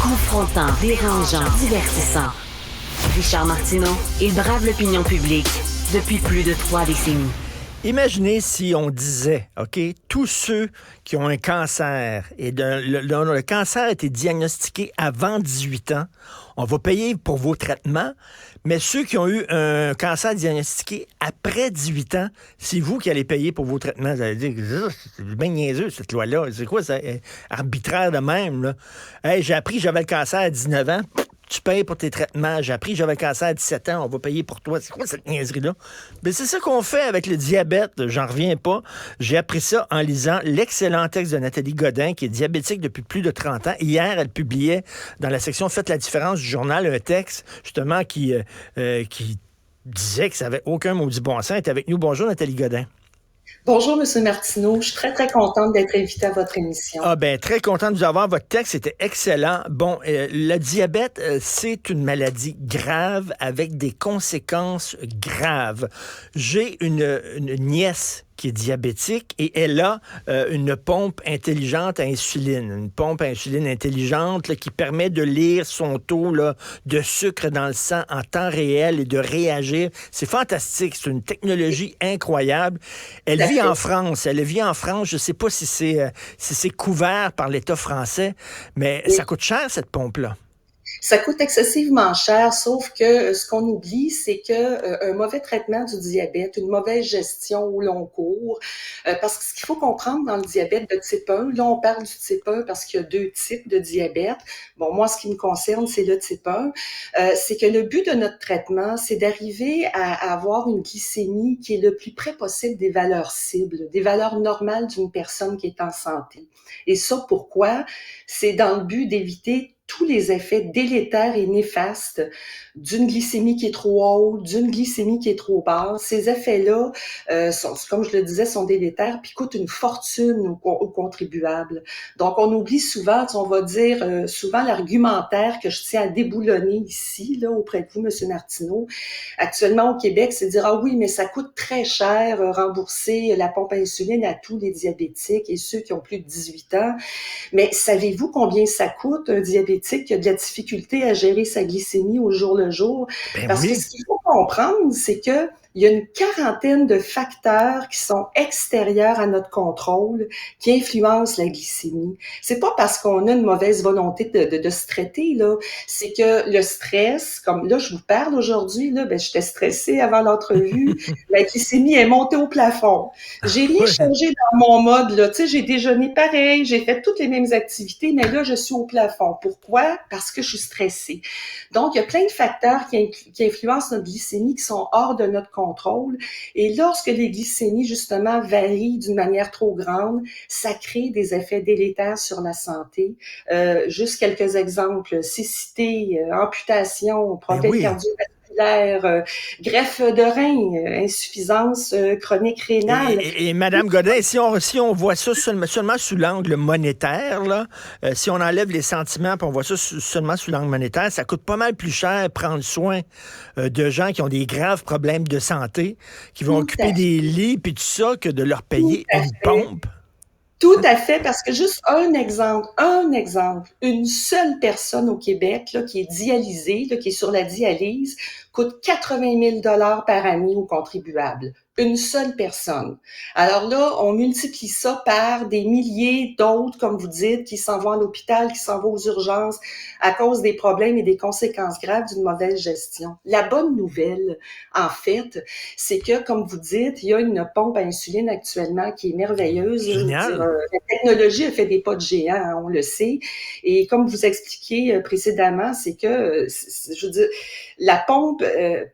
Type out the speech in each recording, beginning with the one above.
Confrontant, dérangeant, divertissant. Richard Martineau, il brave l'opinion publique depuis plus de 3 décennies. Imaginez si on disait, OK, tous ceux qui ont un cancer et le cancer a été diagnostiqué avant 18 ans, on va payer pour vos traitements, mais ceux qui ont eu un cancer diagnostiqué après 18 ans, c'est vous qui allez payer pour vos traitements. Vous allez dire, c'est bien niaiseux, cette loi-là. C'est quoi ça? Arbitraire de même, là. Hey, j'ai appris que j'avais le cancer à 19 ans. Tu payes pour tes traitements. J'ai appris que j'avais le cancer à 17 ans. On va payer pour toi. C'est quoi cette niaiserie-là? Mais c'est ça qu'on fait avec le diabète. J'en reviens pas. J'ai appris ça en lisant l'excellent texte de Nathalie Godin, qui est diabétique depuis plus de 30 ans. Hier, elle publiait dans la section Faites la différence du journal un texte, justement, qui disait que ça n'avait aucun maudit bon sens. Elle est avec nous. Bonjour, Nathalie Godin. Bonjour, M. Martineau. Je suis très, très contente d'être invitée à votre émission. Ah ben, très content de vous avoir. Votre texte était excellent. Bon, le diabète, c'est une maladie grave avec des conséquences graves. J'ai une nièce qui est diabétique et elle a une pompe intelligente à insuline. Une pompe à insuline intelligente là, qui permet de lire son taux là, de sucre dans le sang en temps réel et de réagir. C'est fantastique. C'est une technologie incroyable. Elle vit en France. Elle vit en France. Je ne sais pas si c'est couvert par l'État français, mais ça coûte cher, cette pompe-là. Ça coûte excessivement cher, sauf que ce qu'on oublie, c'est que un mauvais traitement du diabète, une mauvaise gestion au long cours, parce que ce qu'il faut comprendre dans le diabète de type 1, là on parle du type 1 parce qu'il y a 2 types de diabète. Bon, moi, ce qui me concerne, c'est le type 1. C'est que le but de notre traitement, c'est d'arriver à avoir une glycémie qui est le plus près possible des valeurs cibles, des valeurs normales d'une personne qui est en santé. Et ça, pourquoi? C'est dans le but d'éviter tous les effets délétères et néfastes d'une glycémie qui est trop haute, d'une glycémie qui est trop basse. Ces effets-là, comme je le disais, sont délétères puis coûtent une fortune aux contribuables. Donc, on oublie souvent, on va dire souvent l'argumentaire que je tiens à déboulonner ici, là, auprès de vous, M. Martineau. Actuellement, au Québec, c'est de dire, ah oui, mais ça coûte très cher rembourser la pompe à insuline à tous les diabétiques et ceux qui ont plus de 18 ans. Mais savez-vous combien ça coûte un diabétique qui a de la difficulté à gérer sa glycémie au jour le jour? Parce que ce qu'il faut comprendre, c'est que il y a une quarantaine de facteurs qui sont extérieurs à notre contrôle, qui influencent la glycémie. C'est pas parce qu'on a une mauvaise volonté de se traiter, là. C'est que le stress, comme là, je vous parle aujourd'hui, là, j'étais stressée avant l'entrevue. La glycémie est montée au plafond. J'ai rien changé dans mon mode, là. Tu sais, j'ai déjeuné pareil, j'ai fait toutes les mêmes activités, mais là, je suis au plafond. Pourquoi? Parce que je suis stressée. Donc, il y a plein de facteurs qui influencent notre glycémie qui sont hors de notre contrôle. Et lorsque les glycémies, justement, varient d'une manière trop grande, ça crée des effets délétères sur la santé. Juste quelques exemples. Cécité, amputation, problèmes cardiovasculaires, greffe de rein, insuffisance chronique rénale. Et Mme Godin, si on voit ça seulement sous l'angle monétaire, là, si on enlève les sentiments et on voit ça seulement sous l'angle monétaire, ça coûte pas mal plus cher prendre soin de gens qui ont des graves problèmes de santé, qui vont occuper des lits puis tout ça, que de leur payer une pompe. Tout à fait, parce que juste un exemple, une seule personne au Québec là, qui est dialysée, là, qui est sur la dialyse, coûte 80 000 $ par année aux contribuables. Une seule personne. Alors là, on multiplie ça par des milliers d'autres, comme vous dites, qui s'en vont à l'hôpital, qui s'en vont aux urgences à cause des problèmes et des conséquences graves d'une mauvaise gestion. La bonne nouvelle, en fait, c'est que, comme vous dites, il y a une pompe à insuline actuellement qui est merveilleuse. Génial. La technologie a fait des pas de géant, hein, on le sait. Et comme vous expliquiez précédemment, c'est que, je veux dire, la pompe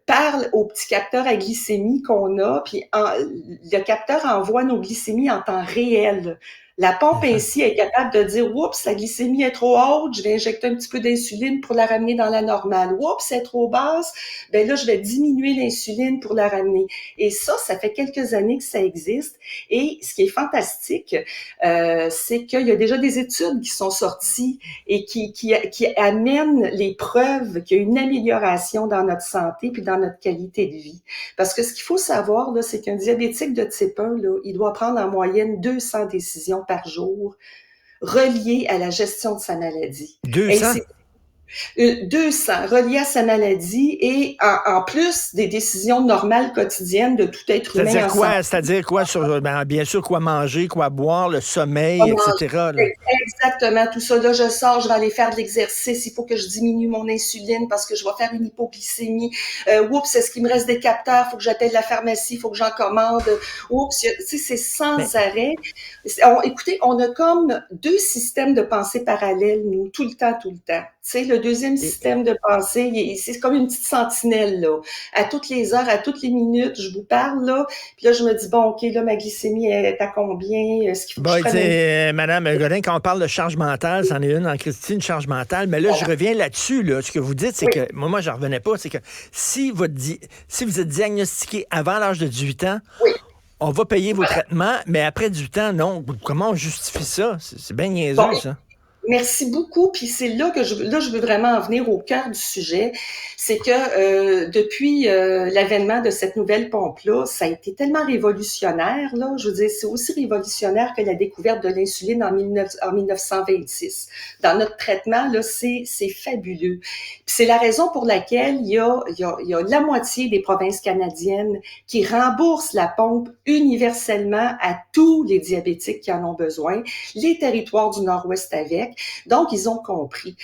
parle au petit capteur à glycémie qu'on a, puis le capteur envoie nos glycémies en temps réel. La pompe ainsi est capable de dire « Oups, la glycémie est trop haute, je vais injecter un petit peu d'insuline pour la ramener dans la normale. Oups, elle est trop basse, ben là, je vais diminuer l'insuline pour la ramener. » Et ça fait quelques années que ça existe. Et ce qui est fantastique, c'est qu'il y a déjà des études qui sont sorties et qui amènent les preuves qu'il y a une amélioration dans notre santé puis dans notre qualité de vie. Parce que ce qu'il faut savoir, là, c'est qu'un diabétique de type 1, là, il doit prendre en moyenne 200 décisions par jour reliées à la gestion de sa maladie. 200? 200 reliés à sa maladie et en plus des décisions normales quotidiennes de tout être humain en santé. C'est-à-dire quoi sur, ben, bien sûr, quoi manger, quoi boire, le sommeil, Comment etc. là. exactement tout ça. Là, je sors, je vais aller faire de l'exercice. Il faut que je diminue mon insuline parce que je vais faire une hypoglycémie. Oups, est-ce qu'il me reste des capteurs? Il faut que j'appelle la pharmacie, il faut que j'en commande. Oups, tu sais, c'est sans arrêt. Écoutez, on a comme deux systèmes de pensée parallèles, nous, tout le temps, tout le temps. Tu sais, le deuxième système de pensée, c'est comme une petite sentinelle, là. À toutes les heures, à toutes les minutes, je vous parle, là. Puis là, je me dis, bon, OK, là, ma glycémie est à combien? Est-ce qu'il faut que je Bon, prenne Madame Godin, quand on parle de charge mentale, c'en est une en Christine, une charge mentale. Mais là, je reviens là-dessus. Là. Ce que vous dites, c'est Oui. que, moi, j'en revenais pas, c'est que si vous êtes diagnostiqué avant l'âge de 18 ans, Oui. on va payer vos Voilà. traitements, mais après 18 ans, non. Comment on justifie ça? C'est bien niaiseux, Bon, ça. merci beaucoup. Puis c'est là que je veux vraiment en venir au cœur du sujet. C'est que depuis l'avènement de cette nouvelle pompe-là, ça a été tellement révolutionnaire. Là, je veux dire, c'est aussi révolutionnaire que la découverte de l'insuline en 1926. Dans notre traitement, là, c'est fabuleux. Puis c'est la raison pour laquelle il y a la moitié des provinces canadiennes qui remboursent la pompe universellement à tous les diabétiques qui en ont besoin. Les territoires du Nord-Ouest avec. Donc, ils ont compris.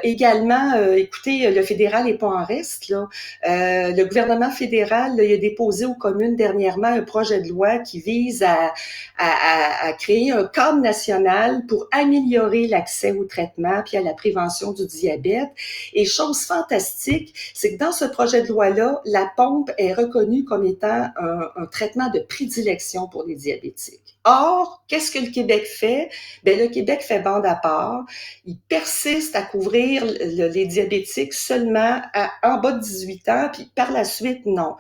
Également, écoutez, le fédéral n'est pas en reste. Là. Le gouvernement fédéral, là, il a déposé aux communes dernièrement un projet de loi qui vise à créer un cadre national pour améliorer l'accès au traitement puis à la prévention du diabète. Et chose fantastique, c'est que dans ce projet de loi-là, la pompe est reconnue comme étant un traitement de prédilection pour les diabétiques. Or, qu'est-ce que le Québec fait? Ben, le Québec fait bande à part. Il persiste à couvrir les diabétiques seulement en bas de 18 ans, puis par la suite, non.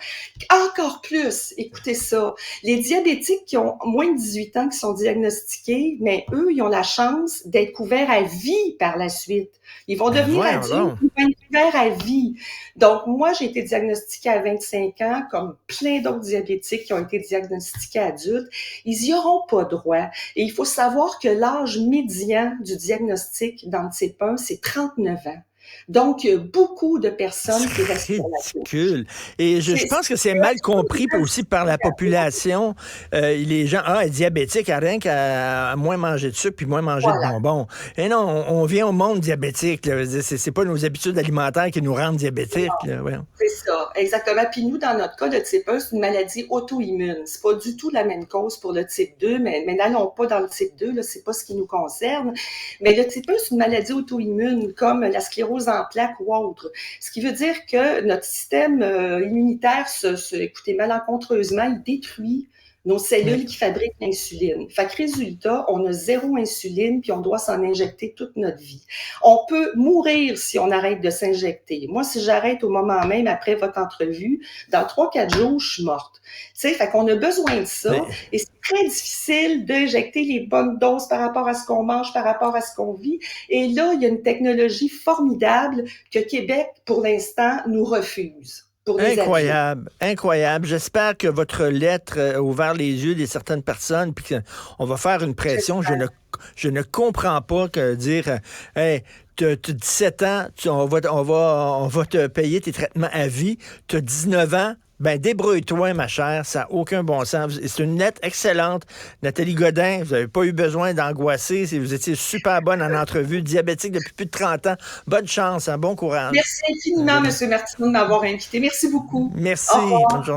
Encore plus, écoutez ça, les diabétiques qui ont moins de 18 ans, qui sont diagnostiqués, mais eux, ils ont la chance d'être couverts à vie par la suite. Ils vont devenir adultes, ils vont être couverts à vie. Donc, moi, j'ai été diagnostiquée à 25 ans, comme plein d'autres diabétiques qui ont été diagnostiqués adultes. Ils n'y auront pas droit. Et il faut savoir que l'âge médian du diagnostic dans le type 1, c'est 39 ans. Donc, il y a beaucoup de personnes qui restent sur la touche. Ridicule. Et je pense que c'est mal compris aussi par la population. Les gens, elle est diabétique, elle a rien qu'à moins manger de sucre puis moins manger de bonbons. Et non, on vient au monde diabétique. Là. C'est pas nos habitudes alimentaires qui nous rendent diabétiques. Là. Ouais. C'est ça, exactement. Puis nous, dans notre cas, le type 1, c'est une maladie auto-immune. C'est pas du tout la même cause pour le type 2, mais n'allons pas dans le type 2, là, c'est pas ce qui nous concerne. Mais le type 1, c'est une maladie auto-immune, comme la sclérose en plaques ou autre. Ce qui veut dire que notre système immunitaire, écoutez, malencontreusement, il détruit nos cellules qui fabriquent l'insuline. Fait que résultat, on a zéro insuline puis on doit s'en injecter toute notre vie. On peut mourir si on arrête de s'injecter. Moi, si j'arrête au moment même après votre entrevue, dans 3-4 jours, je suis morte. Tu sais, fait qu'on a besoin de ça et c'est très difficile d'injecter les bonnes doses par rapport à ce qu'on mange, par rapport à ce qu'on vit. Et là, il y a une technologie formidable que Québec, pour l'instant, nous refuse. Incroyable, incroyable. J'espère que votre lettre a ouvert les yeux de certaines personnes, puis qu'on va faire une pression. Je ne comprends pas que dire, hey, tu as 17 ans, on va te payer tes traitements à vie. Tu as 19 ans. Ben, débrouille-toi, ma chère, ça n'a aucun bon sens. C'est une lettre excellente. Nathalie Godin, vous n'avez pas eu besoin d'angoisser. Vous étiez super bonne en entrevue, diabétique depuis plus de 30 ans. Bonne chance, bon courage. Merci infiniment, M. Martineau, de m'avoir invité. Merci beaucoup. Merci. Bonne journée.